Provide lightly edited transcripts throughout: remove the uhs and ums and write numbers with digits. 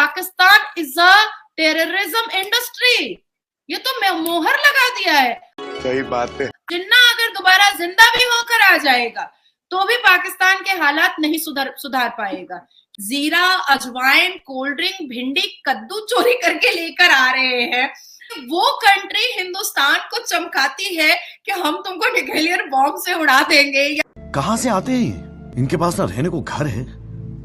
Pakistan is a terrorism industry. ये तो मोहर लगा दिया है। सही बात है। जिन्ना अगर दोबारा जिंदा भी होकर आ जाएगा तो भी पाकिस्तान के हालात नहीं सुधार पाएगा। जीरा, अजवाइन, कोल्ड ड्रिंक, भिंडी, कद्दू चोरी करके लेकर आ रहे हैं। वो कंट्री हिंदुस्तान को चमकाती है कि हम तुमको न्यूक्लियर बॉम्ब से उड़ा देंगे। कहाँ से आते हैं? इनके पास ना रहने को घर है,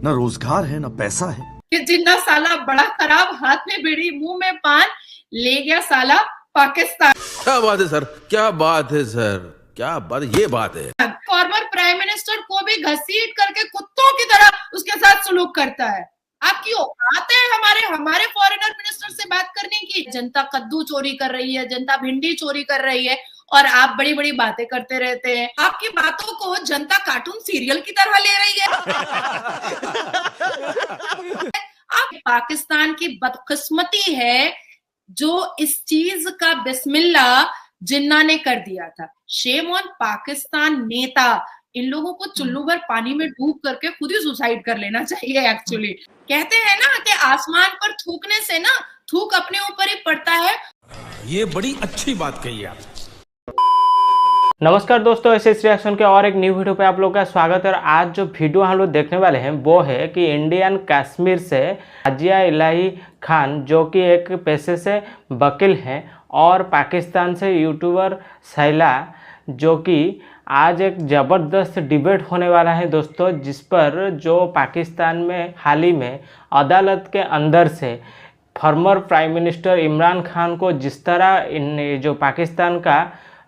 ना रोजगार है, ना पैसा है। कि जिन्ना साला बड़ा खराब, हाथ में बीड़ी मुंह में पान, ले गया साला पाकिस्तान। क्या बात है सर, क्या बात है सर, क्या बात, ये बात है। फॉर्मर प्राइम मिनिस्टर को भी घसीट करके कुत्तों की तरह उसके साथ सलूक करता है। आपकी औकात है हमारे फॉरेनर मिनिस्टर से बात करने की? जनता कद्दू चोरी कर रही है, जनता भिंडी चोरी कर रही है और आप बड़ी बड़ी बातें करते रहते हैं। आपकी बातों को जनता कार्टून सीरियल की तरह ले रही है। आप पाकिस्तान की बदकिस्मती है जो इस चीज का बिस्मिल्लाह जिन्ना ने कर दिया था। शेम ऑन पाकिस्तान नेता। इन लोगों को चुल्लू भर पानी में डूब करके खुद ही सुसाइड कर लेना चाहिए। एक्चुअली कहते हैं ना कि आसमान पर थूकने से ना थूक अपने ऊपर ही पड़ता है। ये बड़ी अच्छी बात कही आप। नमस्कार दोस्तों, ऐसे इस रिएक्शन के और एक न्यू वीडियो पे आप लोग का स्वागत है। और आज जो वीडियो हम लोग देखने वाले हैं वो है कि इंडियन कश्मीर से हाजिया इलाही खान, जो कि एक पेशे से वकील हैं, और पाकिस्तान से यूट्यूबर शैला, जो कि आज एक ज़बरदस्त डिबेट होने वाला है दोस्तों, जिस पर जो पाकिस्तान में हाल ही में अदालत के अंदर से farmer prime minister Imran Khan को जिस तरह इन जो पाकिस्तान का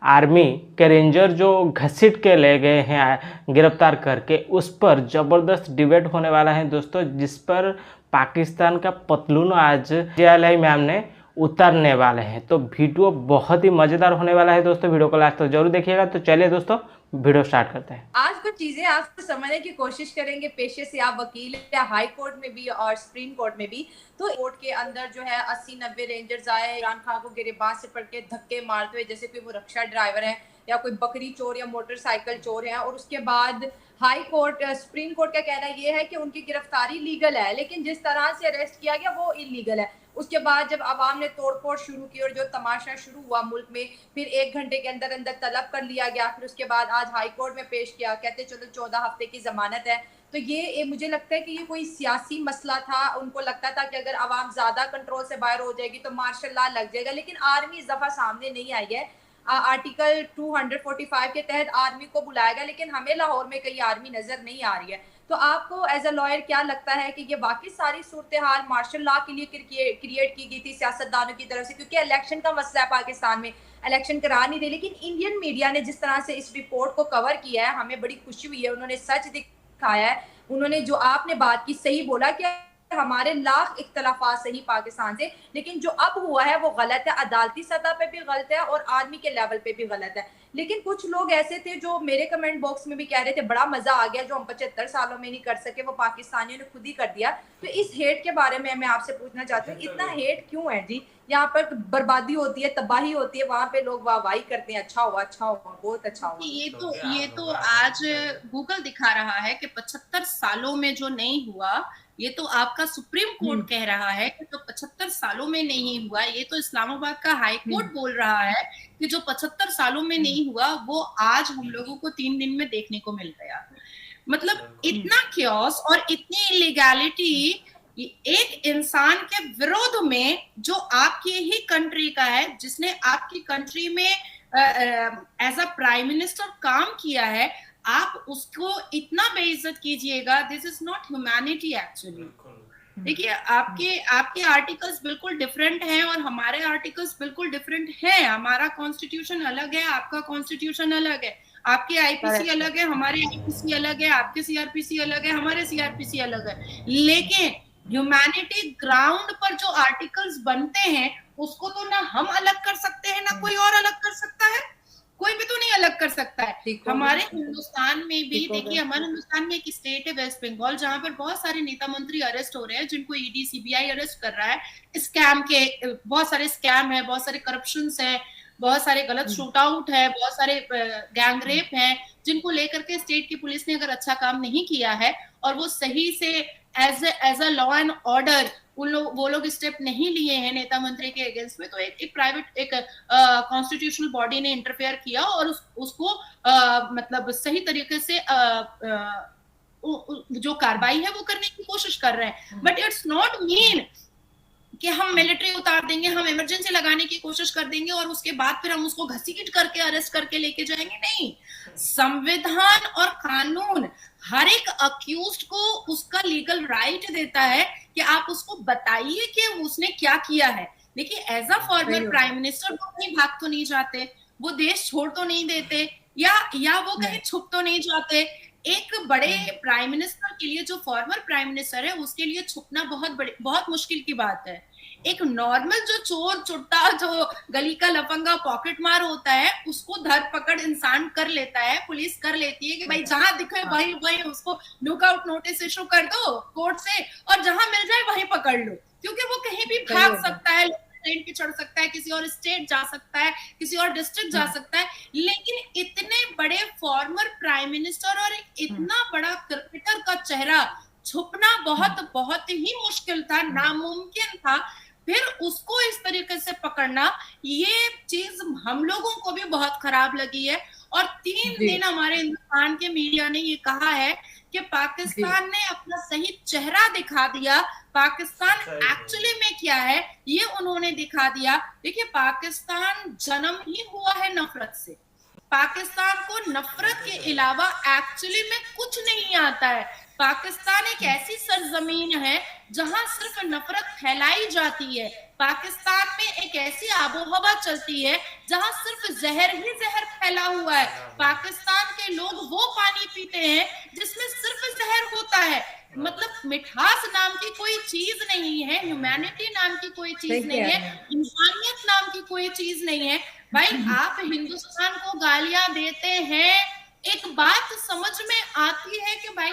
आर्मी के रेंजर जो घसीट के ले गए हैं गिरफ्तार करके, उस पर ज़बरदस्त डिबेट होने वाला है दोस्तों, जिस पर पाकिस्तान का पतलून आज जेएलआई मैम ने उतारने वाले हैं। तो वीडियो बहुत ही मज़ेदार होने वाला है दोस्तों, वीडियो को लास्ट तक जरूर देखिएगा। तो चलिए दोस्तों वीडियो स्टार्ट करते हैं। आज कुछ चीजें आपको समझने की कोशिश करेंगे। पेशे से आप वकील या हाई कोर्ट में भी और सुप्रीम कोर्ट में भी। तो कोर्ट के अंदर जो है 80-90 रेंजर्स आए, इमरान खान को गिरबान से पड़ के धक्के मारते हुए, जैसे कोई वो रक्षा ड्राइवर है या कोई बकरी चोर या मोटरसाइकिल चोर है। और उसके बाद हाई कोर्ट, सुप्रीम कोर्ट का कहना ये है कि उनकी गिरफ्तारी लीगल है, लेकिन जिस तरह से अरेस्ट किया गया वो इलीगल है। उसके बाद जब आवाम ने तोड़फोड़ शुरू की और जो तमाशा शुरू हुआ मुल्क में, फिर 1 घंटे के अंदर अंदर तलब कर लिया गया। फिर उसके बाद आज हाई कोर्ट में पेश किया, कहते चलो 14 हफ्ते की जमानत है। तो ये मुझे लगता है कि ये कोई सियासी मसला था। उनको लगता था कि अगर आवाम ज्यादा कंट्रोल से बाहर हो जाएगी तो मार्शल लॉ लग जाएगा, लेकिन आर्मी इस दफा सामने नहीं आई है। आर्टिकल 245 के तहत आर्मी को बुलाया गया, लेकिन हमें लाहौर में कहीं आर्मी नजर नहीं आ रही है। तो आपको एज अ लॉयर क्या लगता है कि ये बाकी सारी सूरत हाल मार्शल लॉ के लिए क्रिएट की गई थी सियासतदानों की तरफ से? क्योंकि इलेक्शन का मसला है, पाकिस्तान में इलेक्शन करा नहीं दे, लेकिन इंडियन मीडिया ने जिस तरह से इस रिपोर्ट को कवर किया है, हमें बड़ी खुशी हुई है। उन्होंने सच दिखाया है। उन्होंने जो आपने बात की सही बोला कि हमारे लाख इख्तलाफात सही पाकिस्तान से, लेकिन जो अब हुआ है वो गलत है। अदालती सतह पे भी गलत है और आर्मी के लेवल पे भी गलत है। लेकिन कुछ लोग ऐसे थे जो मेरे कमेंट बॉक्स में भी कह रहे थे बड़ा मजा आ गया, जो हम 75 सालों में नहीं कर सके वो पाकिस्तानियों ने खुद ही कर दिया। तो इस हेट के बारे में मैं आपसे पूछना चाहती हूँ, इतना हेट क्यों है जी? यहाँ पर बर्बादी होती है, तबाही होती है, वहां पे लोग वाहवाही करते हैं, अच्छा हुआ, बहुत अच्छा हुआ। ये तो आज गूगल दिखा रहा है कि 75 सालों में जो नहीं हुआ, ये तो आपका सुप्रीम कोर्ट कह रहा है कि जो 75 सालों में नहीं हुआ, ये तो इस्लामाबाद का हाई कोर्ट बोल रहा है कि जो 75 सालों में नहीं हुआ वो आज हम लोगों को 3 दिन में देखने को मिल गया। मतलब इतना क्योस और इतनी इलीगैलिटी एक इंसान के विरोध में जो आपकी ही कंट्री का है, जिसने आपकी कंट्री में एज अ प्राइम मिनिस्टर काम किया है, आप उसको इतना बेइज्जत कीजिएगा। This is not humanity actually. देखिए आपके आर्टिकल्स बिल्कुल डिफरेंट हैं और हमारे आर्टिकल्स बिल्कुल डिफरेंट हैं। हमारा कॉन्स्टिट्यूशन अलग है, आपका कॉन्स्टिट्यूशन अलग है। आपके आईपीसी अलग है, हमारे आईपीसी अलग है। आपके सीआरपीसी अलग है, हमारे सीआरपीसी अलग है। लेकिन ह्यूमैनिटी ग्राउंड पर जो आर्टिकल्स बनते हैं उसको तो ना हम अलग कर सकते हैं ना कोई और अलग कर सकता है। कोई भी तो नहीं अलग कर सकता है। हमारे हिंदुस्तान में भी देखिए, हमारे हिंदुस्तान में एक स्टेट है वेस्ट बंगाल, जहां पर बहुत सारे नेता मंत्री अरेस्ट हो रहे हैं, जिनको ईडी सीबीआई अरेस्ट कर रहा है। स्कैम के बहुत सारे स्कैम है, बहुत सारे करप्शंस है, बहुत सारे गलत शूट आउट है, बहुत सारे गैंग रेप हैं, जिनको लेकर के स्टेट की पुलिस ने अगर अच्छा काम नहीं किया है और वो सही से as a law and order वो लोग स्टेप नहीं लिए हैं नेता मंत्री के अगेंस्ट में, तो एक प्राइवेट एक कॉन्स्टिट्यूशनल बॉडी ने इंटरफेयर किया और उसको मतलब सही तरीके से जो कार्रवाई है वो करने की कोशिश कर रहे हैं। बट इट्स नॉट मीन कि हम मिलिट्री उतार देंगे, हम इमरजेंसी लगाने की कोशिश कर देंगे और उसके बाद फिर हम उसको घसीट करके अरेस्ट करके लेके जाएंगे। नहीं, संविधान और कानून हर एक अक्यूज्ड को उसका लीगल राइट देता है कि आप उसको बताइए कि उसने क्या किया है। देखिए, as a former prime minister वो कहीं भाग तो नहीं जाते, वो देश छोड़ तो नहीं देते, या वो कहीं छुप तो नहीं जाते। एक बड़े प्राइम मिनिस्टर के लिए, जो फॉर्मर प्राइम मिनिस्टर है, उसके लिए छुपना बहुत मुश्किल की बात है। एक नॉर्मल जो चोर चुट्टा, जो गली का लफंगा, पॉकेट मार होता है, उसको धर पकड़ इंसान कर लेता है, पुलिस कर लेती है कि भाई जहां दिखे वहीं उसको लुकआउट नोटिस इशू कर दो कोर्ट से, और जहां मिल जाए वहीं पकड़ लो, क्योंकि वो कहीं भी भाग सकता है, ट्रेन पे चढ़ सकता है, किसी और स्टेट जा सकता है, किसी और डिस्ट्रिक्ट जा सकता है। लेकिन इतने बड़े फॉर्मर प्राइम मिनिस्टर और इतना बड़ा क्रिकेटर का चेहरा छुपना बहुत ही मुश्किल था, नामुमकिन था। फिर उसको इस तरीके से पकड़ना, ये चीज हम लोगों को भी बहुत खराब लगी है। और 3 दिन हमारे हिंदुस्तान के मीडिया ने ये कहा है कि पाकिस्तान ने अपना सही चेहरा दिखा दिया, पाकिस्तान एक्चुअली में क्या है ये उन्होंने दिखा दिया। देखिए, पाकिस्तान जन्म ही हुआ है नफरत से। पाकिस्तान को नफरत के अलावा एक्चुअली में कुछ नहीं आता है। पाकिस्तान एक ऐसी सरजमीन है जहां सिर्फ नफरत फैलाई जाती है। पाकिस्तान में एक ऐसी आबोहवा चलती है जहां सिर्फ जहर ही जहर फैला हुआ है। पाकिस्तान के लोग वो पानी पीते हैं जिसमें सिर्फ जहर होता है। मतलब मिठास नाम की कोई चीज नहीं है, ह्यूमैनिटी नाम की कोई चीज नहीं है, इंसानियत नाम की कोई चीज नहीं है। भाई, आप हिंदुस्तान को गालियां देते हैं, एक बात समझ में आती है कि भाई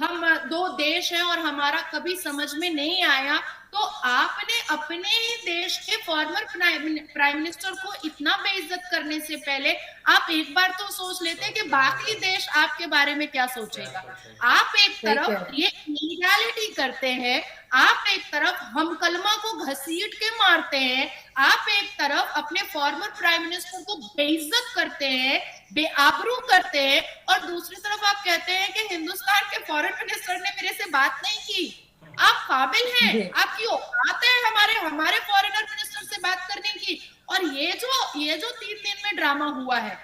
हम 2 देश हैं और हमारा कभी समझ में नहीं आया, तो आपने अपने ही देश के फॉर्मर प्राइम मिनिस्टर को इतना बेइज्जत करने से पहले आप एक बार तो सोच लेते कि बाकी देश आपके बारे में क्या सोचेगा। आप एक तरफ ये इलीगैलिटी करते हैं, आप एक तरफ हम कलमा को घसीट के मारते हैं, आप एक तरफ अपने फॉर्मर प्राइम मिनिस्टर को बेइज्जत करते हैं, बेआबरू करते हैं, और दूसरी तरफ आप कहते हैं कि हिंदुस्तान के फॉरेन मिनिस्टर ने मेरे से बात नहीं की। आप काबिल हैं, आपकी औकात है हमारे फॉरेनर मिनिस्टर से बात करने की। और ये जो 3 दिन में ड्रामा हुआ है,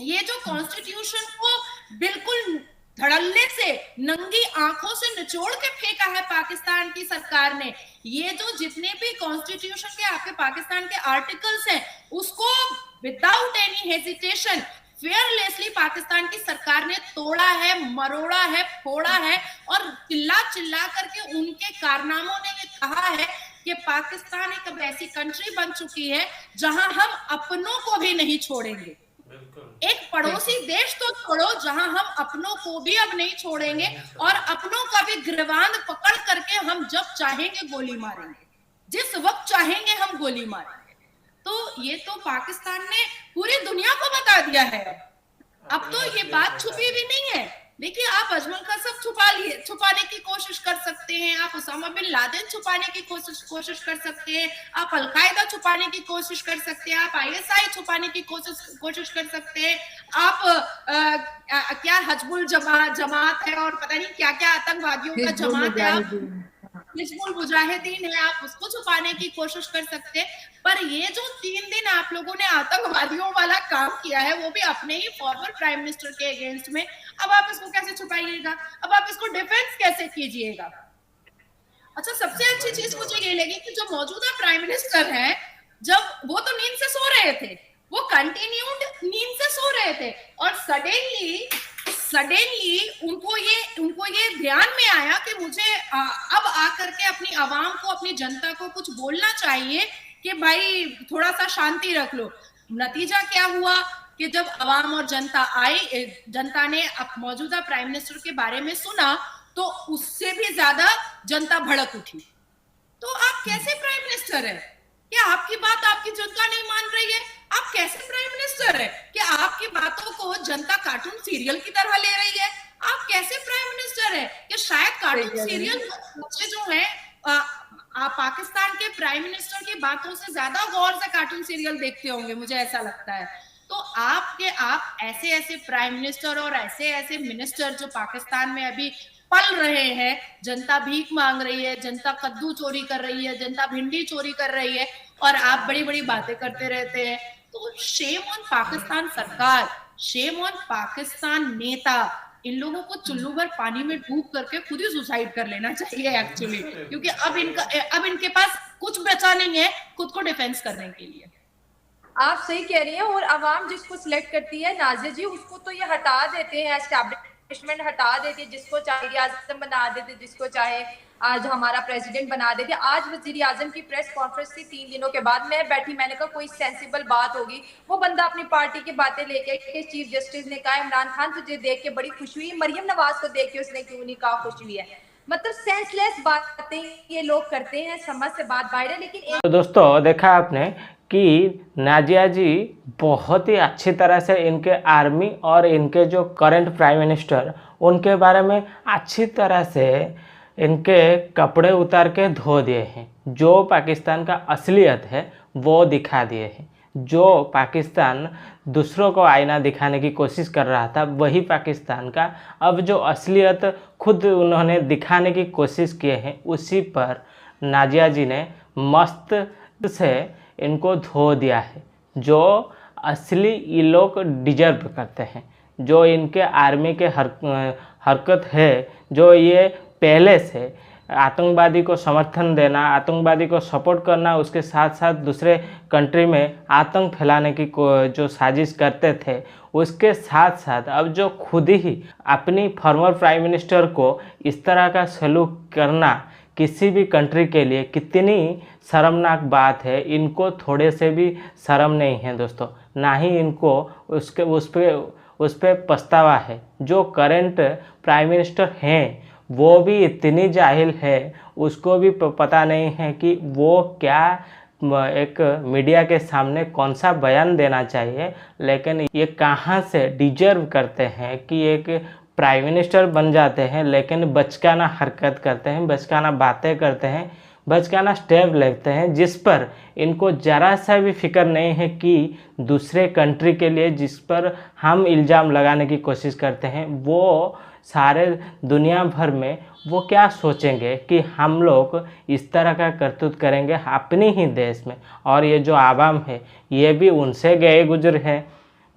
ये जो कॉन्स्टिट्यूशन को बिल्कुल धड़ल्ले से, नंगी आंखों से निचोड़ के फेंका है पाकिस्तान की सरकार ने, ये जो जितने भी कॉन्स्टिट्यूशन के आपके पाकिस्तान के आर्टिकल्स हैं, उसको without any hesitation fearlessly Pakistan की सरकार ने तोड़ा है, मरोड़ा है, फोड़ा है, और चिल्ला करके उनके कारनामों ने ये कहा है कि पाकिस्तान एक अब ऐसी कंट्री बन चुकी है जहां हम अपनों को भी नहीं छोड़ेंगे। एक पड़ोसी देश तो छोड़ो, जहां हम अपनों को भी अब नहीं छोड़ेंगे, और अपनों का भी गिरबान पकड़ करके हम जब चाहेंगे गोली मारेंगे, जिस वक्त चाहेंगे हम गोली मारेंगे। तो ये तो पाकिस्तान ने पूरी दुनिया को बता दिया है। अब तो ये बात छुपी भी नहीं है। देखिए, आप अजमल का सब छुपाने की कोशिश कर सकते हैं, आप उसामा बिन लादेन छुपाने की कोशिश कर सकते हैं, आप अलकायदा छुपाने की कोशिश कर सकते हैं, आप ISI छुपाने की कोशिश कर सकते हैं, आप क्या हजबुल जमात है और पता नहीं क्या क्या आतंकवादियों का जमात है, हिजबुल मुजाहिदीन है, आप उसको छुपाने की कोशिश कर सकते हैं। पर ये जो 3 दिन आप लोगों ने आतंकवादियों वाला काम किया है, वो भी अपने ही फॉर्मर प्राइम मिनिस्टर के अगेंस्ट में, अब आप इसको कैसे छुपाइएगा? अब आप इसको डिफेंस कैसे कीजिएगा? अच्छा, सबसे अच्छी चीज मुझे ये लगी कि जो मौजूदा प्राइम मिनिस्टर हैं, जब वो तो नींद से सो रहे थे, वो कंटिन्यूड नींद से सो रहे थे, और सडनली उनको ये ध्यान में आया कि मुझे अब आकर के अपनी आवाम को, अपनी जनता को कुछ बोलना चाहिए कि भाई थोड़ा सा शांति रख लो। नतीजा क्या हुआ कि जब आवाम और जनता आई, जनता ने मौजूदा प्राइम मिनिस्टर के बारे में सुना, तो उससे भी ज्यादा जनता भड़क उठी। तो आप कैसे प्राइम मिनिस्टर है? क्या आपकी बात आपकी जनता नहीं मान रही है? आप कैसे प्राइम मिनिस्टर है कि आपकी बातों को जनता कार्टून सीरियल की तरह ले रही है? आप कैसे प्राइम मिनिस्टर है कि शायद कार्टून सीरियल बच्चे जो हैं प्राइम मिनिस्टर की बातों से ज्यादा गौर से कार्टून सीरियल देखते होंगे, मुझे ऐसा लगता है। तो आप ऐसे ऐसे प्राइम मिनिस्टर और ऐसे ऐसे मिनिस्टर जो पाकिस्तान में अभी पल रहे हैं, जनता भीख मांग रही है, जनता कद्दू चोरी कर रही है, जनता भिंडी चोरी कर रही है, और आप बड़ी बड़ी बातें करते रहते हैं। तो शेम ऑन पाकिस्तान सरकार, शेम ऑन पाकिस्तान नेता। इन लोगों को चुल्लू भर पानी में डूब करके खुद ही सुसाइड कर लेना चाहिए एक्चुअली, क्योंकि अब इनके पास कुछ बचा नहीं है खुद को डिफेंस करने के लिए। आप सही कह रही हैं। और अवाम जिसको सिलेक्ट करती है नाजिया जी, उसको तो ये हटा देते हैं, एस्टैब्लिशमेंट हटा देती है, जिसको चाहे आजम बना देते, जिसको चाहे आज हमारा प्रेसिडेंट बना देते। आज वजीर आजम की प्रेस कॉन्फ्रेंस थी 3 दिनों के बाद, मैं बैठी, मैंने कहा कोई सेंसिबल बात होगी। वो बंदा अपनी पार्टी की बातें लेके कि चीफ जस्टिस ने कहा इमरान खान तुझे देख के बड़ी खुशी हुई, मरियम नवाज को देख के उसने क्यों नहीं कहा खुश हुई है। मतलब सेंसलेस बातें ये लोग करते हैं, समझ से बात बाहर है। लेकिन तो दोस्तों देखा आपने कि नाजिया जी बहुत ही अच्छी तरह से इनके आर्मी और इनके जो करंट प्राइम मिनिस्टर उनके बारे में अच्छी तरह से इनके कपड़े उतार के धो दिए हैं। जो पाकिस्तान का असलियत है वो दिखा दिए हैं। जो पाकिस्तान दूसरों को आईना दिखाने की कोशिश कर रहा था वही पाकिस्तान का अब जो असलियत खुद उन्होंने दिखाने की कोशिश किए हैं, उसी पर नाजिया जी ने मस्त से इनको धो दिया है। जो असली ये लोग डिजर्व करते हैं, जो इनके आर्मी के हरकत है, जो ये पहले से आतंकवादी को समर्थन देना, आतंकवादी को सपोर्ट करना, उसके साथ साथ दूसरे कंट्री में आतंक फैलाने की जो साजिश करते थे, उसके साथ साथ अब जो खुद ही अपनी फॉर्मर प्राइम मिनिस्टर को इस तरह का सलूक करना किसी भी कंट्री के लिए कितनी शर्मनाक बात है। इनको थोड़े से भी शर्म नहीं है दोस्तों, ना ही इनको उस पे पछतावा है। जो करंट प्राइम मिनिस्टर हैं वो भी इतनी जाहिल है, उसको भी पता नहीं है कि वो क्या एक मीडिया के सामने कौन सा बयान देना चाहिए। लेकिन ये कहाँ से डिजर्व करते हैं कि एक प्राइम मिनिस्टर बन जाते हैं, लेकिन बचकाना हरकत करते हैं, बचकाना बातें करते हैं, बचकाना स्टेप लेते हैं, जिस पर इनको ज़रा सा भी फिक्र नहीं है कि दूसरे कंट्री के लिए जिस पर हम इल्ज़ाम लगाने की कोशिश करते हैं वो सारे दुनिया भर में वो क्या सोचेंगे कि हम लोग इस तरह का करतूत करेंगे अपने ही देश में। और ये जो आवाम है ये भी उनसे गए गुजर हैं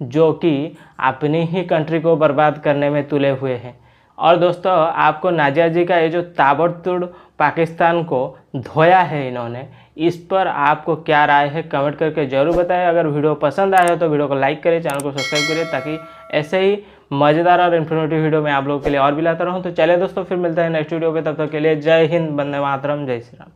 जो कि अपनी ही कंट्री को बर्बाद करने में तुले हुए हैं। और दोस्तों आपको नाजिया जी का ये जो ताबड़तोड़ पाकिस्तान को धोया है इन्होंने, इस पर आपको क्या राय है कमेंट करके ज़रूर बताएं। अगर वीडियो पसंद आया हो तो वीडियो को लाइक करें, चैनल को सब्सक्राइब करें, ताकि ऐसे ही मज़ेदार और इन्फॉर्मेटिव वीडियो मैं आप लोगों के लिए और भी लाता रहूँ। तो चलिए दोस्तों फिर मिलते हैं नेक्स्ट वीडियो पे, तब तक के लिए जय हिंद, वंदे मातरम, जय श्री राम।